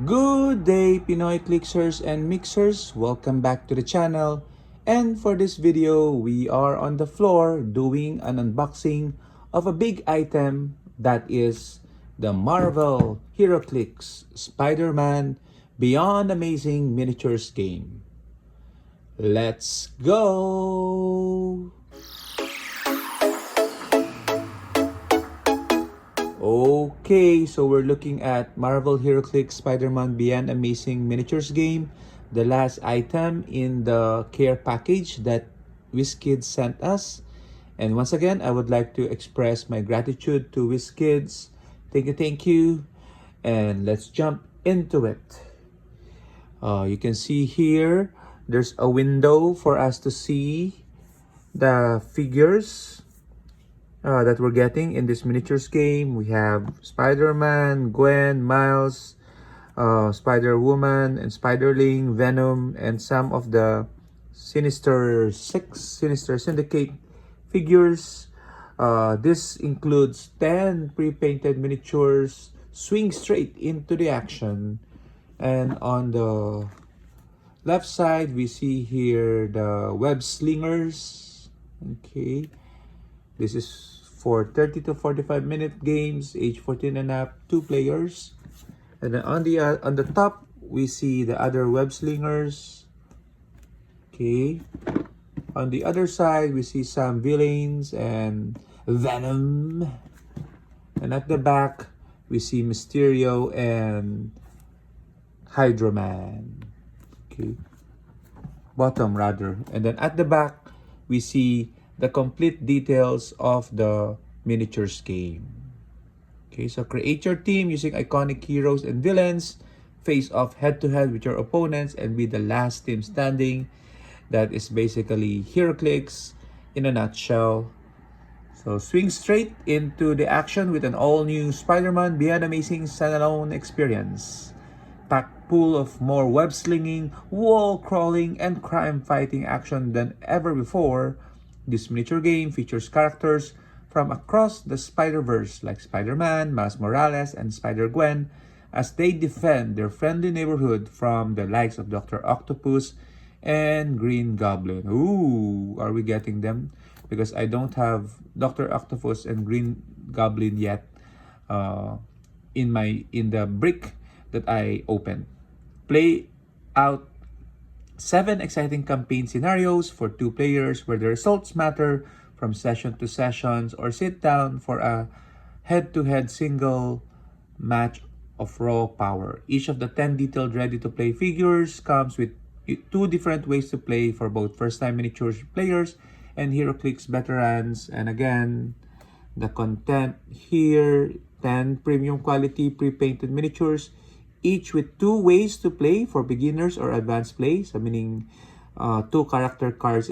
Good day, Pinoy Clixers and Mixers. Welcome back to the channel. And for this video, we are on the floor doing an unboxing of a big item that is the Marvel Heroclix Spider-Man Beyond Amazing Miniatures game. Let's go! Okay, so we're looking at Marvel Heroclix Spider-Man Beyond Amazing Miniatures game, the last item in the care package that WizKids sent us. And once again, I would like to express my gratitude to WizKids. Thank you. And let's jump into it. You can see here, there's a window for us to see the figures that we're getting in this miniatures game. We have Spider-Man, Gwen, Miles, Spider-Woman, and Spiderling, Venom, and some of the Sinister Syndicate figures. This includes 10 pre-painted miniatures. Swing straight into the action. And on the left side, we see here the web slingers. Okay. This is for 30 to 45 minute games, age 14 and up, 2 players. And then on the top, we see the other web slingers. Okay. On the other side, we see some villains and Venom. And at the back, we see Mysterio and Hydro Man. Okay. Bottom rather. And then at the back, we see the complete details of the miniatures game. Okay, so create your team using iconic heroes and villains, face off head-to-head with your opponents, and be the last team standing. That is basically Heroclix in a nutshell. So swing straight into the action with an all-new Spider-Man Beyond Amazing standalone experience. Packed full of more web-slinging, wall-crawling, and crime-fighting action than ever before. This miniature game features characters from across the Spider-Verse like Spider-Man, Miles Morales, and Spider-Gwen as they defend their friendly neighborhood from the likes of Dr. Octopus and Green Goblin. Ooh, are we getting them? Because I don't have Dr. Octopus and Green Goblin yet in the brick that I opened. Play out 7 exciting campaign scenarios for 2 players where the results matter from session to sessions, or sit down for a head-to-head single match of raw power. Each of the 10 detailed ready-to-play figures comes with 2 different ways to play for both first-time miniatures players and Heroclix veterans. And again, the content here, 10 premium quality pre-painted miniatures, each with 2 ways to play for beginners or advanced play. So meaning 2 character cards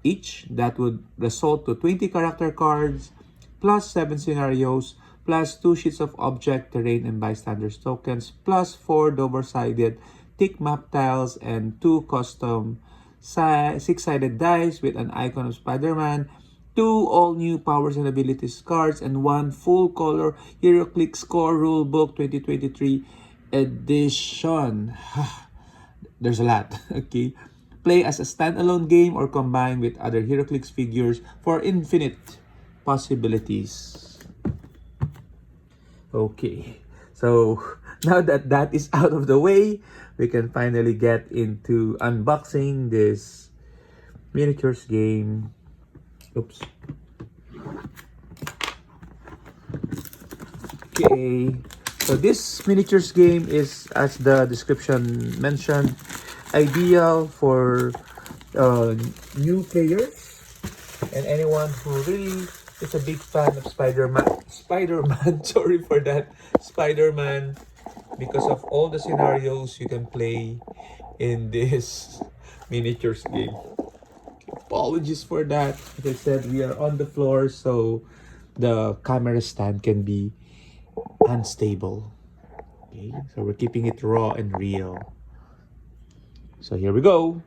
each. That would result to 20 character cards, plus 7 scenarios, plus 2 sheets of object, terrain, and bystanders tokens, plus 4 double-sided tick map tiles, and 2 custom 6-sided dice with an icon of Spider-Man, 2 all-new powers and abilities cards, and 1 full-color Heroclix Core Rulebook 2023 edition. There's a lot. Okay. Play as a standalone game or combine with other Heroclix figures for infinite possibilities. Okay. So now that that is out of the way, we can finally get into unboxing this miniatures game. Oops. Okay. So this miniatures game is, as the description mentioned, ideal for new players and anyone who really is a big fan of Spider-Man, sorry for that, Spider-Man, because of all the scenarios you can play in this miniatures game. Apologies for that. As I said, we are on the floor, so the camera stand can be unstable. Okay, so we're keeping it raw and real. So here we go.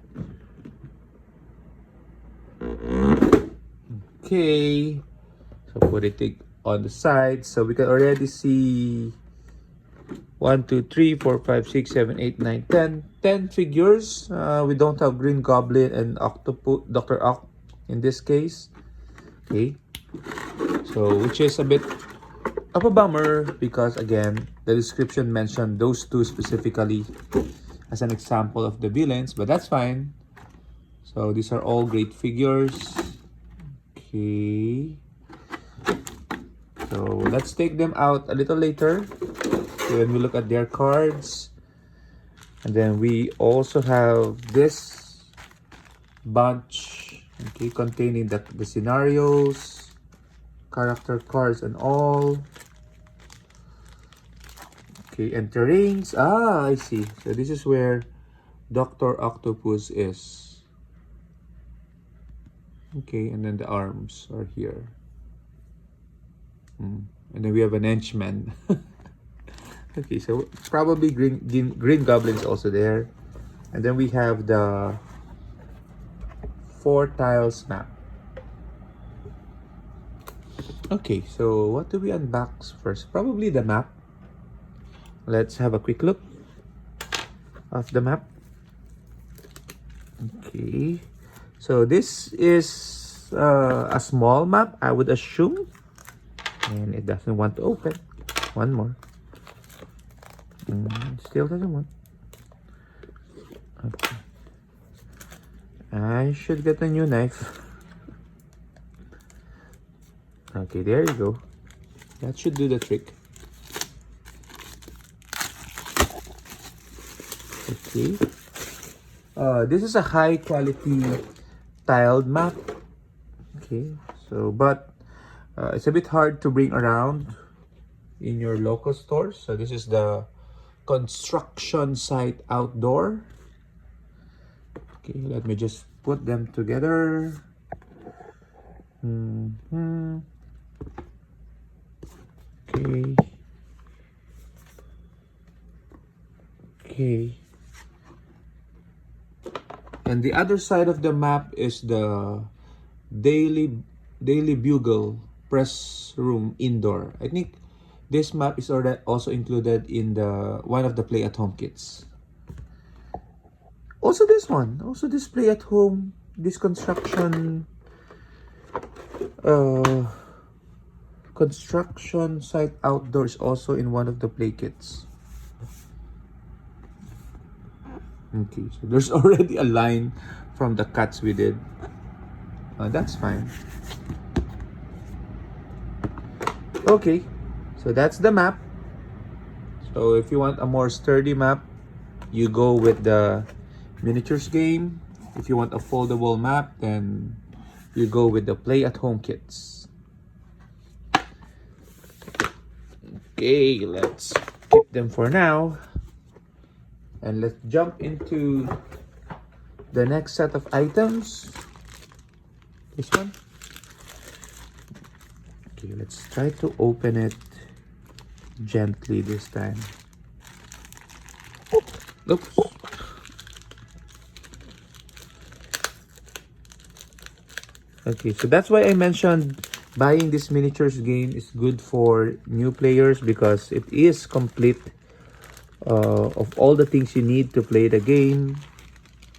Okay, so put it on the side so we can already see 1, 2, 3, 4, 5, 6, 7, 8, 9, 10. 10 figures. We don't have Green Goblin and Octopus, Dr. Oct in this case. Okay. So, which is a bit of a bummer because, again, the description mentioned those two specifically as an example of the villains, but that's fine. So, these are all great figures. Okay. So, let's take them out a little later. So when we look at their cards, and then we also have this bunch, okay, containing the scenarios, character cards and all. Okay, and terrains. Ah, I see. So this is where Dr. Octopus is. Okay, and then the arms are here. And then we have an henchman. Okay, so probably Green Goblin is also there. And then we have the 4 tiles map. Okay, so what do we unbox first? Probably the map. Let's have a quick look of the map. Okay, so this is a small map, I would assume. And it doesn't want to open. One more. Still doesn't want. Okay. I should get a new knife. Okay, there you go. That should do the trick. Okay. This is a high quality tiled map. Okay, so but it's a bit hard to bring around in your local stores. So this is the construction site outdoor. Okay, let me just put them together. Okay. Okay. And the other side of the map is the Daily Bugle press room indoor. I think this map is already also included in the one of the play at home kits. Also this one, also this play at home, this construction site outdoors also in one of the play kits. Okay, so there's already a line from the cuts we did. That's fine. Okay, so that's the map. So if you want a more sturdy map, you go with the miniatures game. If you want a foldable map, then you go with the play at home kits. Okay, let's keep them for now. And let's jump into the next set of items. This one. Okay, let's try to open it gently this time. Oops. Okay, so that's why I mentioned buying this miniatures game is good for new players because it is complete of all the things you need to play the game.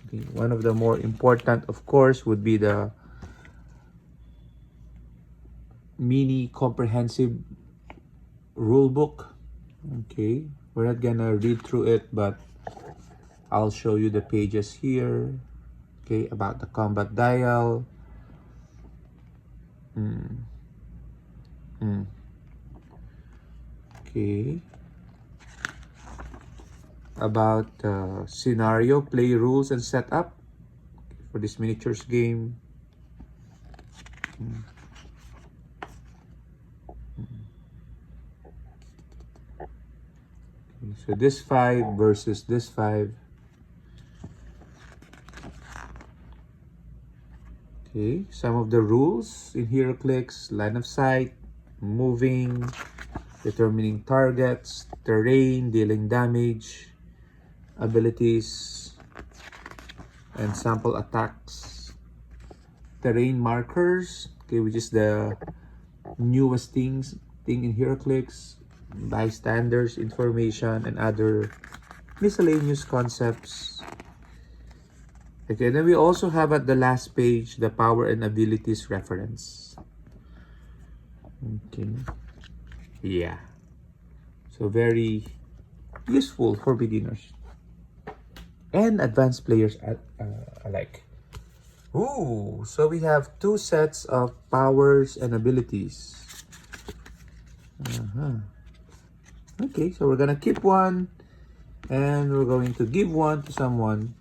Okay, one of the more important, of course, would be the mini comprehensive rulebook. Okay, we're not gonna read through it, but I'll show you the pages here. Okay, about the combat dial. Okay, about scenario, play rules, and setup for this miniatures game. Okay, so this 5 versus this 5. Okay, some of the rules in Heroclix: line of sight, moving, determining targets, terrain, dealing damage, abilities, and sample attacks. Terrain markers, okay, which is the newest thing in Heroclix. bystanders information, and other miscellaneous concepts. Okay, then we also have at the last page the power and abilities reference. Okay, yeah, so very useful for beginners and advanced players alike. Ooh, so we have two sets of powers and abilities. Okay, so we're gonna keep one and we're going to give one to someone.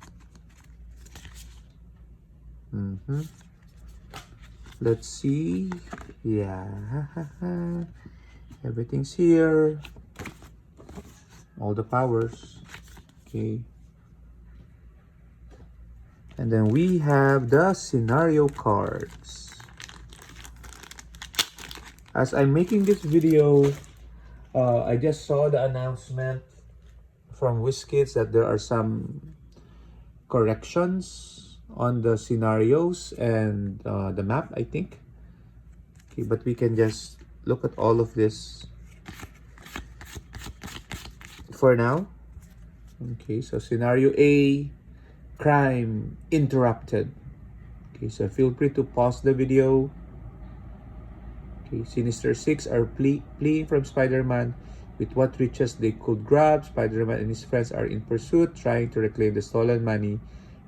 Let's see. Yeah, everything's here. All the powers. Okay. And then we have the scenario cards. As I'm making this video, I just saw the announcement from WizKids that there are some corrections on the scenarios and the map, I think. Okay, but we can just look at all of this for now. Okay, so scenario A, crime interrupted. Okay, so feel free to pause the video. Okay, Sinister Six are fleeing from Spider-Man with what riches they could grab. Spider-Man and his friends are in pursuit, trying to reclaim the stolen money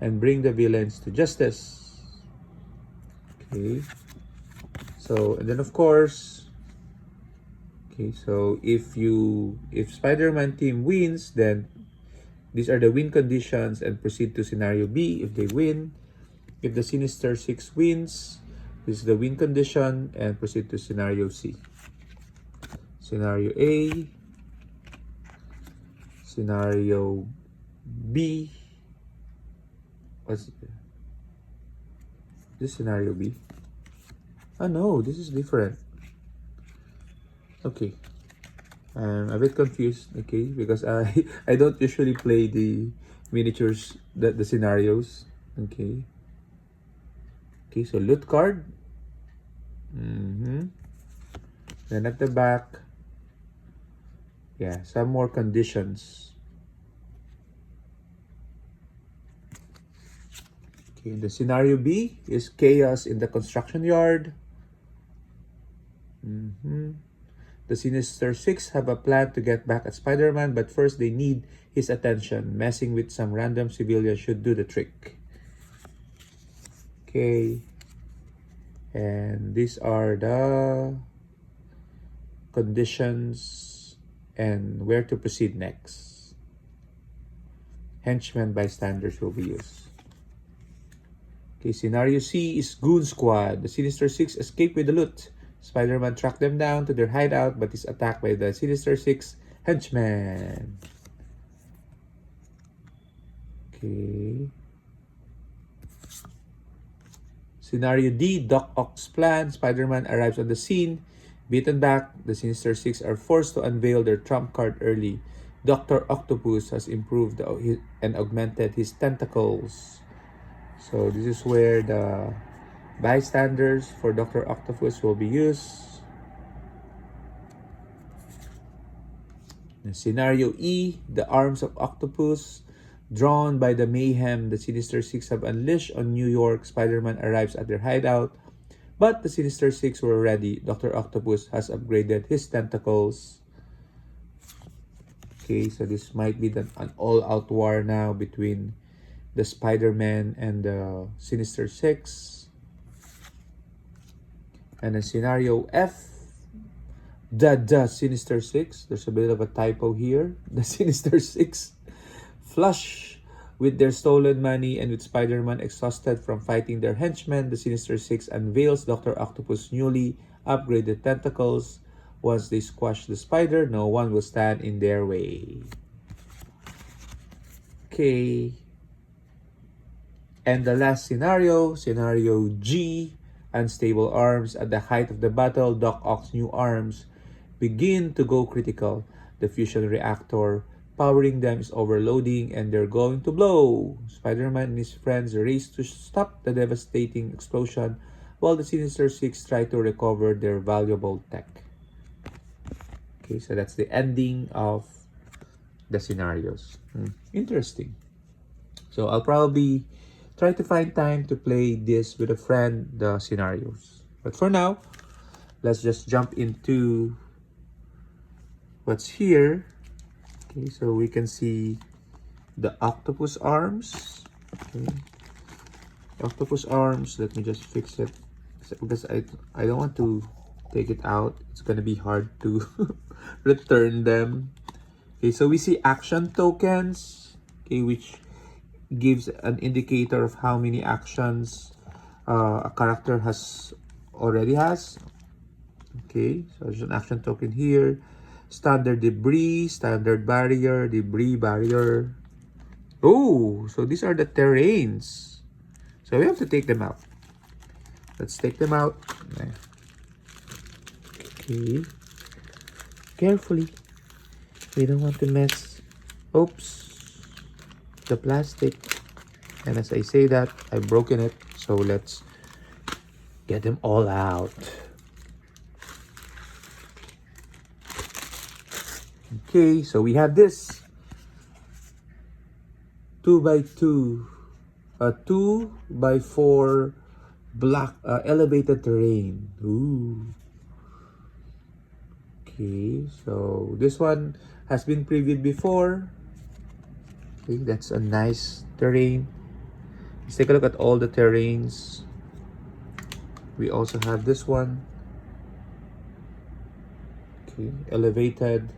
and bring the villains to justice. Okay, so and then of course, okay, so if Spider-Man team wins, then these are the win conditions and proceed to scenario B if they win. If the Sinister Six wins, this is the win condition and proceed to scenario C. Scenario A, scenario B. What's this scenario B? Oh no, this is different. Okay. I'm a bit confused, okay, because I don't usually play the miniatures, the scenarios. Okay. Okay, so loot card. Then at the back, yeah, some more conditions. Okay, the scenario B is chaos in the construction yard. The Sinister Six have a plan to get back at Spider-Man, but first they need his attention. Messing with some random civilian should do the trick. Okay. And these are the conditions and where to proceed next. Henchmen bystanders will be used. Okay, scenario C is Goon Squad. The Sinister Six escape with the loot. Spider-Man tracked them down to their hideout but is attacked by the Sinister Six henchmen. Okay. Scenario D, Doc Ock's plan. Spider-Man arrives on the scene. Beaten back, the Sinister Six are forced to unveil their trump card early. Dr. Octopus has improved and augmented his tentacles. So this is where the bystanders for Dr. Octopus will be used. In scenario E, the arms of Octopus. Drawn by the mayhem the Sinister Six have unleashed on New York, Spider-Man arrives at their hideout. But the Sinister Six were ready. Dr. Octopus has upgraded his tentacles. Okay, so this might be an all-out war now between the Spider-Man and the Sinister Six. And in scenario F, the Sinister Six. There's a bit of a typo here. The Sinister Six, flush with their stolen money and with Spider-Man exhausted from fighting their henchmen, the Sinister Six unveils Dr. Octopus' newly upgraded tentacles. Once they squash the spider, no one will stand in their way. Okay. And the last scenario, scenario G, unstable arms. At the height of the battle, Doc Ock's new arms begin to go critical. The fusion reactor powering them is overloading and they're going to blow. Spider-Man and his friends race to stop the devastating explosion while the Sinister Six try to recover their valuable tech. Okay, so that's the ending of the scenarios. Interesting. So I'll probably try to find time to play this with a friend, the scenarios. But for now, let's just jump into what's here. Okay, so we can see the octopus arms. Okay, octopus arms. Let me just fix it because I don't want to take it out. It's gonna be hard to return them. Okay, so we see action tokens. Okay, which gives an indicator of how many actions a character already has. Okay, so there's an action token here. Standard debris, standard barrier, debris barrier. Oh, so these are the terrains. So we have to take them out. Let's take them out. Okay. Carefully. We don't want to mess. Oops. The plastic. And as I say that, I've broken it. So let's get them all out. Okay, so we have this 2x2, a 2x4 block elevated terrain. Ooh. Okay, so this one has been previewed before. Okay, that's a nice terrain. Let's take a look at all the terrains. We also have this one. Okay, elevated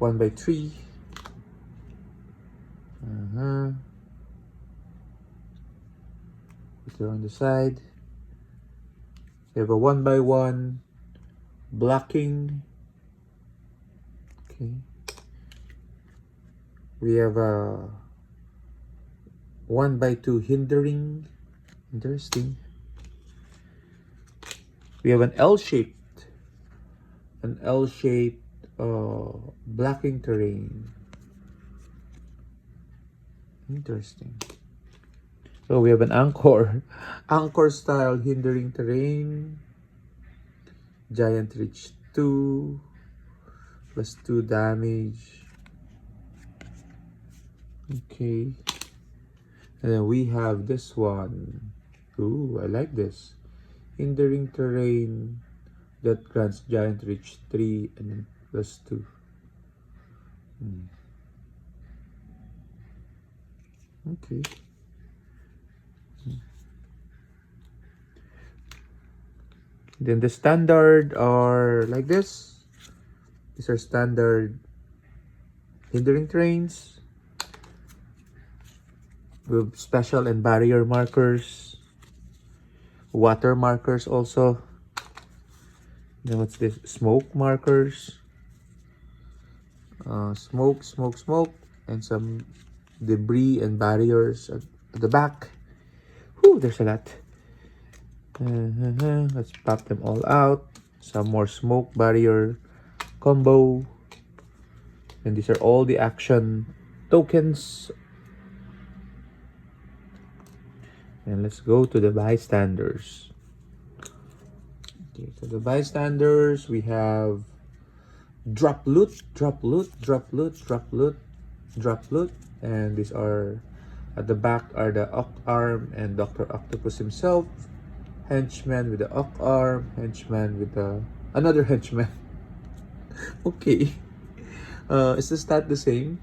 1x3. Put it on the side. We have a 1x1 blocking. Okay. We have a 1x2 hindering. Interesting. We have an L-shaped blocking terrain. Interesting. So we have an anchor style hindering terrain. Giant reach 2 plus 2 damage. Okay. And then we have this one. Ooh, I like this. Hindering terrain that grants giant reach 3 and then plus 2. Okay. Then the standard are like this. These are standard hindering terrains with special and barrier markers, water markers also. Then what's this? Smoke markers. Smoke, and some debris and barriers at the back. Whew, there's a lot. Let's pop them all out. Some more smoke barrier combo. And these are all the action tokens. And let's go to the bystanders. Okay, so the bystanders, we have drop loot, drop loot, drop loot, drop loot, drop loot. And these are, at the back are the Oct Arm and Dr. Octopus himself. Henchman with the Oct Arm, henchman with the another henchman. Okay. Is the stat the same?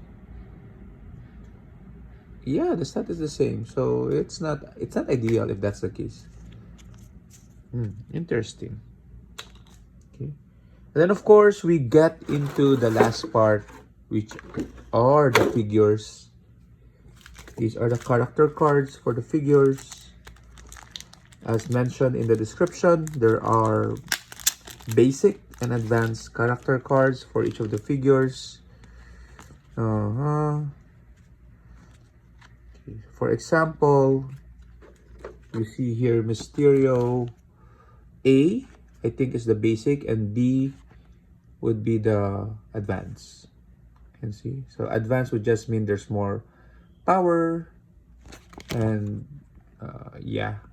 Yeah, the stat is the same. So it's not ideal if that's the case. Interesting. Okay. And then of course we get into the last part, which are the figures. These are the character cards for the figures. As mentioned in the description, there are basic and advanced character cards for each of the figures. Okay. For example, you see here Mysterio A, I think is the basic, and B would be the advanced. You can see. So advanced would just mean there's more power, and yeah.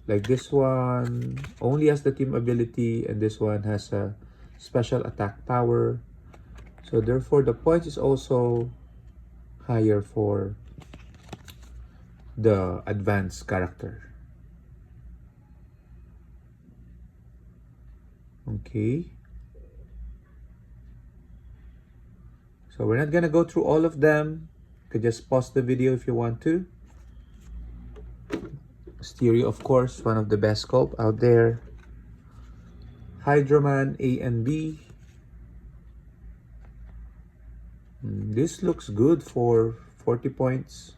Like this one only has the team ability, and this one has a special attack power. So therefore, the points is also higher for the advanced character. Okay. So we're not gonna go through all of them. You could just pause the video if you want to. Stereo, of course, one of the best sculpt out there. Hydroman A and B. This looks good for 40 points.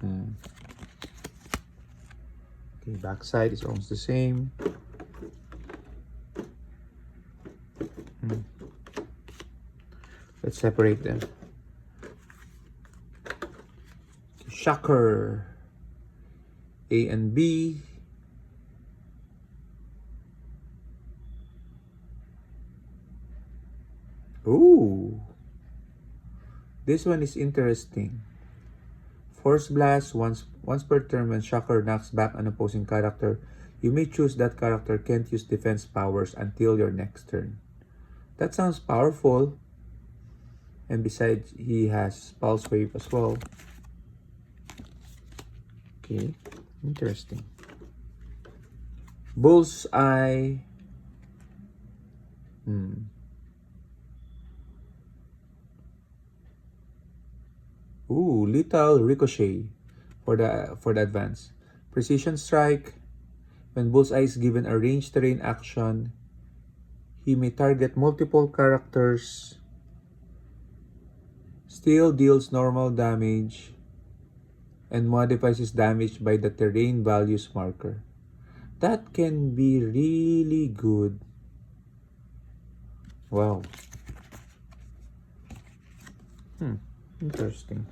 Okay, backside is almost the same. Let's separate them. Shocker A and B. Ooh, this one is interesting. Force Blast, once per turn when Shocker knocks back an opposing character, you may choose that character can't use defense powers until your next turn. That sounds powerful. And besides, he has Pulse Wave as well. Okay, interesting. Bullseye. Ooh, Lethal Ricochet for the advance. Precision Strike. When Bullseye is given a ranged terrain action, he may target multiple characters. Still deals normal damage and modifies his damage by the terrain values marker. That can be really good. Wow. Interesting.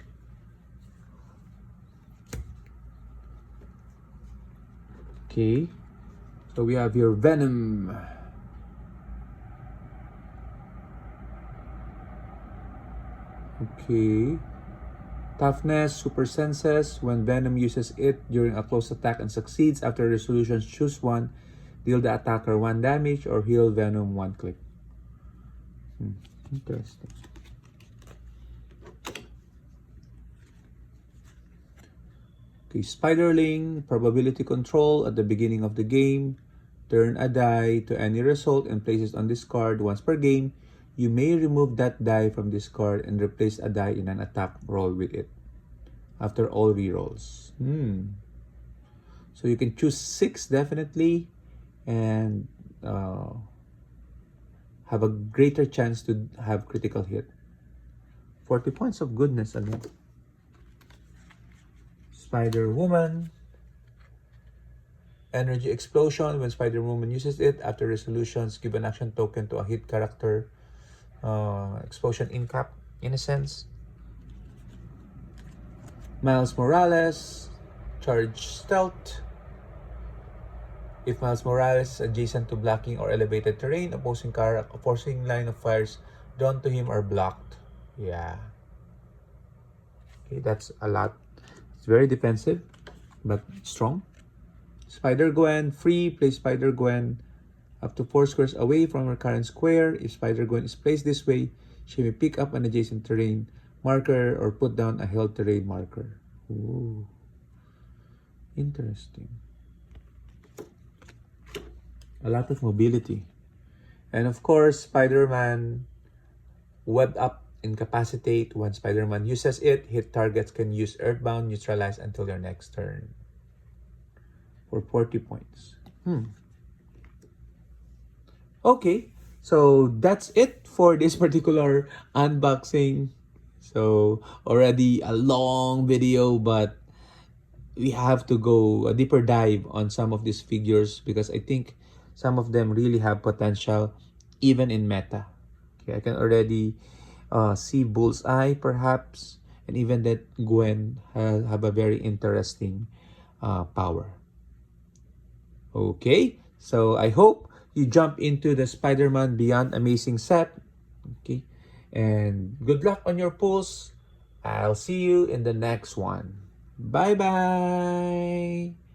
Okay, so we have your Venom. Okay. Toughness, Super Senses. When Venom uses it during a close attack and succeeds, after resolutions, choose one. Deal the attacker 1 damage or heal Venom 1 click. Interesting. Okay, Spiderling, probability control at the beginning of the game. Turn a die to any result and place it on this card once per game. You may remove that die from this card and replace a die in an attack roll with it after all rerolls. So you can choose 6 definitely and have a greater chance to have critical hit. 40 points of goodness again. Spider-Woman. Energy Explosion. When Spider-Woman uses it, after resolutions, give an action token to a hit character. Explosion incap, in a sense. Miles Morales. Charge Stealth. If Miles Morales is adjacent to blocking or elevated terrain, opposing line of fires drawn to him are blocked. Yeah. Okay, that's a lot. It's very defensive, but strong. Spider-Gwen, free. Place Spider-Gwen up to 4 squares away from her current square. If Spider-Gwen is placed this way, she may pick up an adjacent terrain marker or put down a held terrain marker. Ooh. Interesting. A lot of mobility. And of course, Spider-Man, Web Up, Incapacitate. When Spider-Man uses it, hit targets can use Earthbound, Neutralize until your next turn. For 40 points. Okay, so that's it for this particular unboxing. So already a long video, but we have to go a deeper dive on some of these figures because I think some of them really have potential even in meta. Okay, I can already see Bullseye perhaps, and even that Gwen have a very interesting power. Okay, so I hope you jump into the Spider-Man Beyond Amazing set. Okay, and good luck on your pulls. I'll see you in the next one. Bye-bye.